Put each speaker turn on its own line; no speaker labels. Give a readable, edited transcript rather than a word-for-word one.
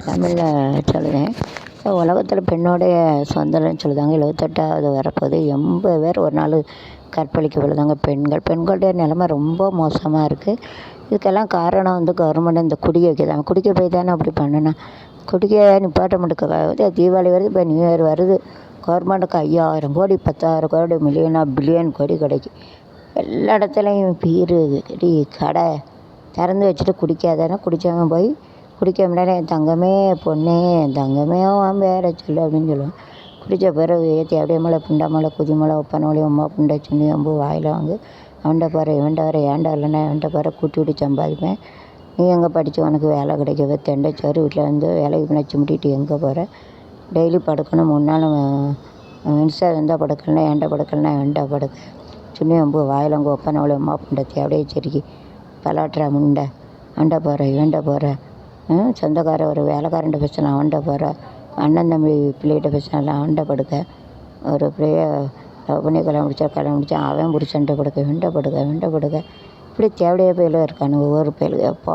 தமிழில் சொல்லுவேன். உலகத்தில் பெண்ணோடைய சுதந்திரம்னு சொல்லுதாங்க 78வது வரப்போகுது. 80 பேர் ஒரு நாள் கற்பழிக்கப்படுதாங்க பெண்கள். பெண்களுடைய நிலமை ரொம்ப மோசமாக இருக்குது. இதுக்கெல்லாம் காரணம் கவர்மெண்ட் இந்த குடிக்க வைக்குதாங்க. குடிக்க போய் தானே அப்படி பண்ணுனா. குடிக்க நிப்பாட்ட மாட்டேங்குது. தீபாவளி வருது, இப்போ நியூ இயர் வருது. கவர்மெண்ட்டுக்கு 5000 கோடி 10,000 கோடி பில்லியன் கோடி கிடைக்கும். எல்லா இடத்துலையும் பீரு கடி கடை திறந்து வச்சுட்டு குடிக்காதானே. குடித்தவன் போய் குடிக்க முடியாது. என் தங்கமே பொண்ணே என் தங்கமே அவன் வேற சொல்லு அப்படின்னு சொல்லுவான். குடித்த பிறகு ஏற்றி அப்படியே மலை புண்டா மலை குதி மலை ஒப்பன மொழி உமா புண்டை சுண்ணி அம்பு வாயில் வாங்கு அவன்கிட்ட பாரு இவன்ட்ட வர ஏன்டா இல்லைன்னா என்கிட்ட பாரு கூட்டி விட்டு சம்பாதிப்பேன். நீ எங்கே படித்து உனக்கு வேலை கிடைக்கவே தெண்டைச்சோறு வீட்டில் வேலைக்கு பிணைச்சி முட்டிட்டு எங்கே போகிற. டெய்லி படுக்கணும் 3 நாள் மின்சாரம் இருந்தால் படுக்கலைன்னா ஏன்ட்ட படுக்கலைன்னா என்கிட்ட படுக்க சுண்ணி அம்பு வாயில் அங்கே ஒப்பன மொழி உமா புண்டை அப்படியே செருக்கி பலாட்டுறா முண்டை அவன்கிட்ட போகிற இவன்ட்ட போகிற. சொந்தக்கார ஒரு வேலைக்காரன்ட்ட பேசலாம் அவன்கிட்ட போகிற. அண்ணன் தம்பி பிள்ளைகிட்ட பேசினால அவன்கிட்ட படுக்க. ஒரு பிள்ளைய லவ் பண்ணி கல்யாணம் முடிச்சா அவன் புருஷன்ட்ட படுக்க இவன்ட்ட படுக்க இப்படி தேவையான பயிலும் இருக்கானு ஒவ்வொரு பயிலும் எப்போ